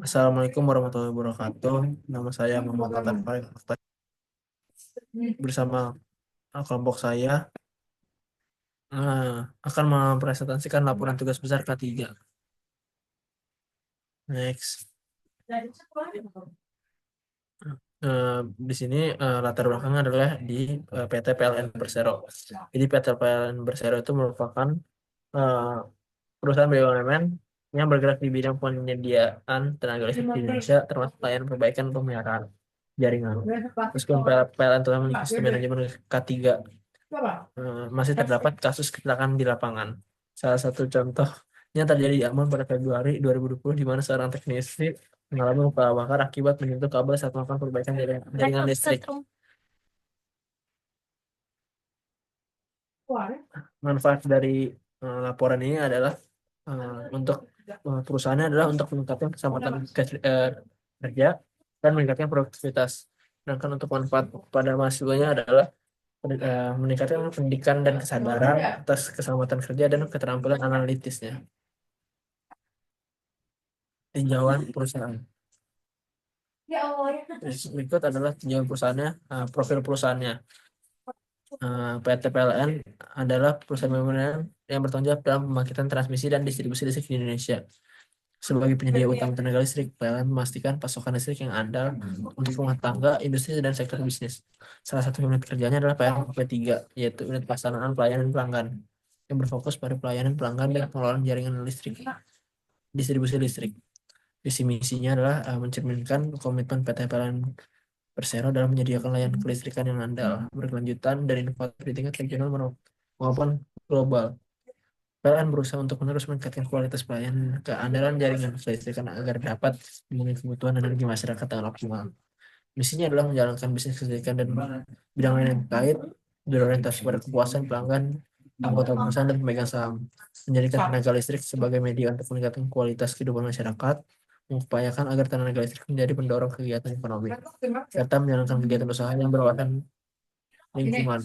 Assalamualaikum warahmatullahi wabarakatuh. Nama saya Muhammad Atar Farid Mukhtar. Bersama kelompok saya akan mempresentasikan laporan tugas besar K3. Next. Di sini latar belakangnya adalah di PT PLN Persero. Jadi PT PLN Persero itu merupakan eh, perusahaan BUMN yang bergerak di bidang penyediaan tenaga listrik di Indonesia, termasuk layanan perbaikan pemeliharaan jaringan. Meskipun PLN telah memiliki sistem manajemen K3, masih terdapat kasus kecelakaan di lapangan. Salah satu contohnya terjadi di Ambon pada Februari 2020, di mana seorang teknisi mengalami luka bakar akibat menyentuh kabel saat melakukan perbaikan jaringan listrik. Manfaat dari laporan ini adalah untuk perusahaannya adalah untuk meningkatkan keselamatan kerja dan meningkatkan produktivitas. Sedangkan untuk manfaat pada mahasiswanya adalah meningkatkan pendidikan dan kesadaran atas keselamatan kerja dan keterampilan analitisnya. Tinjauan perusahaan. Berikut adalah tinjauan perusahaannya, profil perusahaannya. PT PLN adalah perusahaan BUMN yang bertanggung jawab dalam pembangkitan transmisi dan distribusi listrik di Indonesia. Sebagai penyedia utama tenaga listrik, PLN memastikan pasokan listrik yang andal untuk rumah tangga, industri, dan sektor bisnis. Salah satu unit kerjanya adalah PLN-P3, yaitu unit pelaksanaan pelayanan pelanggan, yang berfokus pada pelayanan pelanggan dan pengelolaan jaringan listrik, distribusi listrik. Visi misinya adalah mencerminkan komitmen PT PLN Persero dalam menyediakan layanan kelistrikan yang andal, berkelanjutan, dan inovatif di tingkat regional maupun global. PLN berusaha untuk menerus meningkatkan kualitas pelayanan keandalan jaringan kelistrikan agar dapat memenuhi kebutuhan energi masyarakat dengan optimal. Misinya adalah menjalankan bisnis kelistrikan dan bidang lain yang terkait, berorientasi pada kepuasan pelanggan, anggota perusahaan, dan pemegang saham, menjadikan tenaga listrik sebagai media untuk meningkatkan kualitas kehidupan masyarakat, mengupayakan agar tenaga listrik menjadi pendorong kegiatan ekonomi, serta menjalankan kegiatan usaha yang berwawasan lingkungan.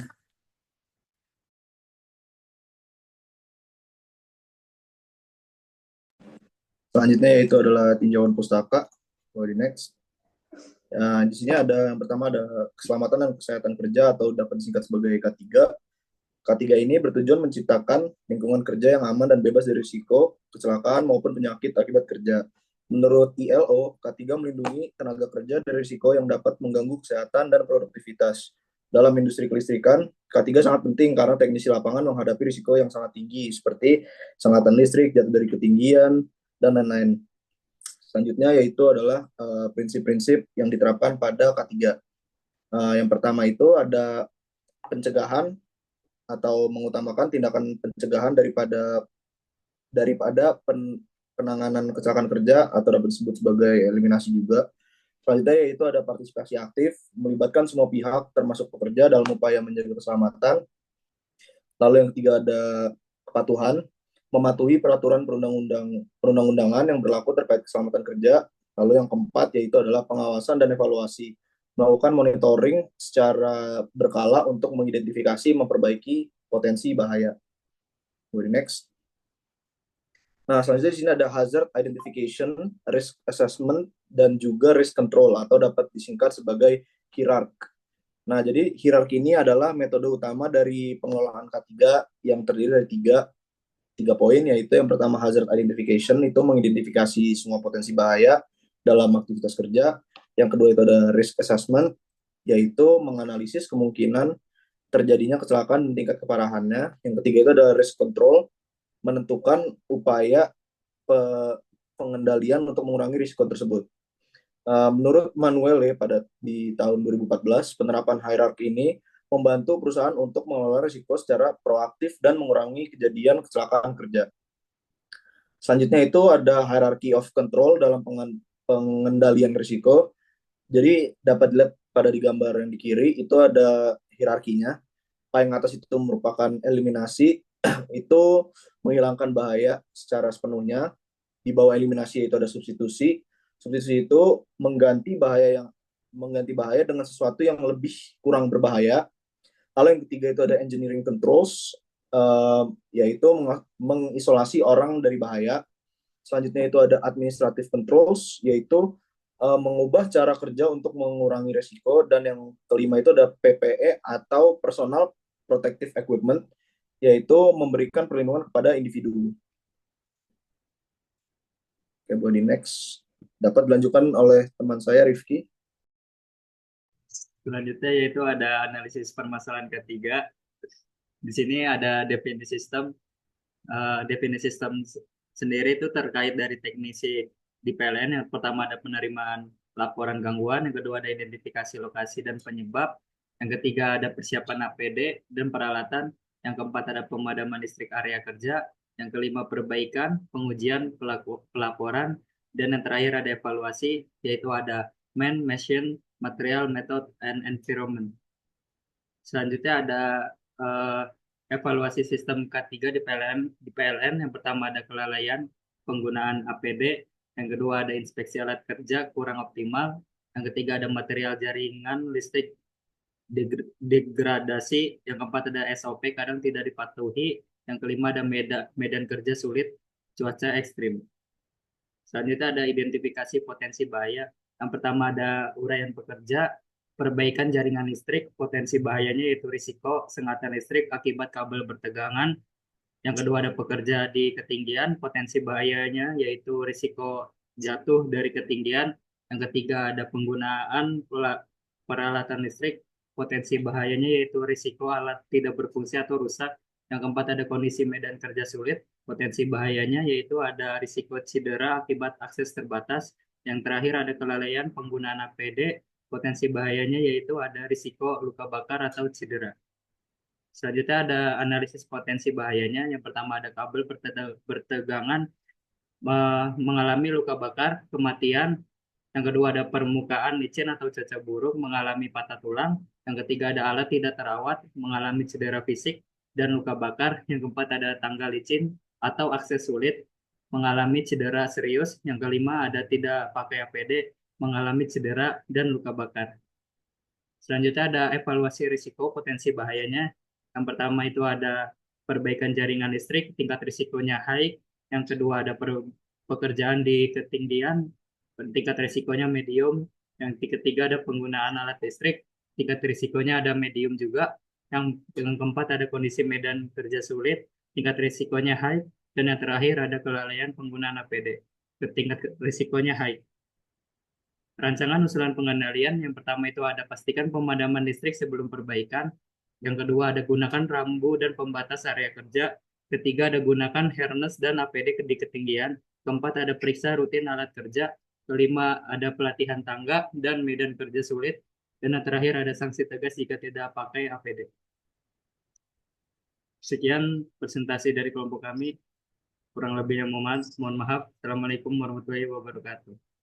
Selanjutnya yaitu adalah tinjauan pustaka. Di next. Di sini ada yang pertama ada keselamatan dan kesehatan kerja atau dapat disingkat sebagai K3. K3 ini bertujuan menciptakan lingkungan kerja yang aman dan bebas dari risiko, kecelakaan maupun penyakit akibat kerja. Menurut ILO, K3 melindungi tenaga kerja dari risiko yang dapat mengganggu kesehatan dan produktivitas. Dalam industri kelistrikan, K3 sangat penting karena teknisi lapangan menghadapi risiko yang sangat tinggi seperti sengatan listrik, jatuh dari ketinggian, dan lain-lain. Selanjutnya yaitu adalah prinsip-prinsip yang diterapkan pada K3. Yang pertama itu ada pencegahan atau mengutamakan tindakan pencegahan daripada penanganan kecelakaan kerja atau dapat disebut sebagai eliminasi juga. Selanjutnya yaitu ada partisipasi aktif, melibatkan semua pihak termasuk pekerja dalam upaya menjaga keselamatan. Lalu yang ketiga ada kepatuhan, mematuhi peraturan perundang-undangan yang berlaku terkait keselamatan kerja. Lalu yang keempat yaitu adalah pengawasan dan evaluasi, melakukan monitoring secara berkala untuk mengidentifikasi, memperbaiki potensi bahaya. Next. Nah, selanjutnya di sini ada hazard identification, risk assessment, dan juga risk control atau dapat disingkat sebagai HIRARC. Nah, jadi hierarki ini adalah metode utama dari pengelolaan K3 yang terdiri dari tiga poin, yaitu yang pertama hazard identification, itu mengidentifikasi semua potensi bahaya dalam aktivitas kerja. Yang kedua itu ada risk assessment, yaitu menganalisis kemungkinan terjadinya kecelakaan dan tingkat keparahannya. Yang ketiga itu ada risk control, menentukan upaya pengendalian untuk mengurangi risiko tersebut. Menurut Manuel pada di tahun 2014, penerapan hierarki ini membantu perusahaan untuk mengelola risiko secara proaktif dan mengurangi kejadian kecelakaan kerja. Selanjutnya itu ada hierarchy of control dalam pengendalian risiko. Jadi dapat dilihat pada di gambar yang di kiri itu ada hierarkinya. Paling atas itu merupakan eliminasi, itu menghilangkan bahaya secara sepenuhnya. Di bawah eliminasi itu ada substitusi. Substitusi itu mengganti bahaya dengan sesuatu yang lebih kurang berbahaya. Lalu yang ketiga itu ada engineering controls, yaitu mengisolasi orang dari bahaya. Selanjutnya itu ada administrative controls, yaitu mengubah cara kerja untuk mengurangi resiko. Dan yang kelima itu ada PPE atau personal protective equipment, yaitu memberikan perlindungan kepada individu. Oke, boleh di next. Dapat dilanjutkan oleh teman saya, Rifki. Selanjutnya yaitu ada analisis permasalahan ketiga. Di sini ada definisi sistem. Definisi sistem sendiri itu terkait dari teknisi di PLN. Yang pertama ada penerimaan laporan gangguan, yang kedua ada identifikasi lokasi dan penyebab, yang ketiga ada persiapan APD dan peralatan, yang keempat ada pemadaman listrik area kerja, yang kelima perbaikan, pengujian, pelaporan, dan yang terakhir ada evaluasi, yaitu ada man, machine, material, method, and environment. Selanjutnya ada eh, evaluasi sistem K3 di PLN. Yang pertama ada kelalaian penggunaan APD, yang kedua ada inspeksi alat kerja kurang optimal, yang ketiga ada material jaringan listrik degradasi, yang keempat ada SOP kadang tidak dipatuhi, yang kelima ada medan kerja sulit, cuaca ekstrim. Selanjutnya ada identifikasi potensi bahaya. Yang pertama ada uraian pekerja, perbaikan jaringan listrik, potensi bahayanya yaitu risiko sengatan listrik akibat kabel bertegangan. Yang kedua ada pekerja di ketinggian, potensi bahayanya yaitu risiko jatuh dari ketinggian. Yang ketiga ada penggunaan peralatan listrik, potensi bahayanya yaitu risiko alat tidak berfungsi atau rusak. Yang keempat ada kondisi medan kerja sulit, potensi bahayanya yaitu ada risiko cedera akibat akses terbatas. Yang terakhir ada kelalaian penggunaan APD, potensi bahayanya yaitu ada risiko luka bakar atau cedera. Selanjutnya ada analisis potensi bahayanya. Yang pertama ada kabel bertegangan mengalami luka bakar, kematian. Yang kedua ada permukaan licin atau cacat buruk mengalami patah tulang. Yang ketiga ada alat tidak terawat mengalami cedera fisik dan luka bakar. Yang keempat ada tangga licin atau akses sulit mengalami cedera serius. Yang kelima ada tidak pakai APD mengalami cedera dan luka bakar. Selanjutnya ada evaluasi risiko potensi bahayanya. Yang pertama itu ada perbaikan jaringan listrik, tingkat risikonya high. Yang kedua ada pekerjaan di ketinggian, tingkat risikonya medium. Yang ketiga ada penggunaan alat listrik, tingkat risikonya ada medium juga. Yang keempat ada kondisi medan kerja sulit, tingkat risikonya high. Dan yang terakhir ada kelalaian penggunaan APD, tingkat risikonya high. Rancangan usulan pengendalian yang pertama itu ada pastikan pemadaman listrik sebelum perbaikan. Yang kedua ada gunakan rambu dan pembatas area kerja. Ketiga ada gunakan harness dan APD di ketinggian. Keempat ada periksa rutin alat kerja. Kelima ada pelatihan tangga dan medan kerja sulit. Dan yang terakhir ada sanksi tegas jika tidak pakai APD. Sekian presentasi dari kelompok kami. Kurang lebihnya mohon maaf. Assalamualaikum warahmatullahi wabarakatuh.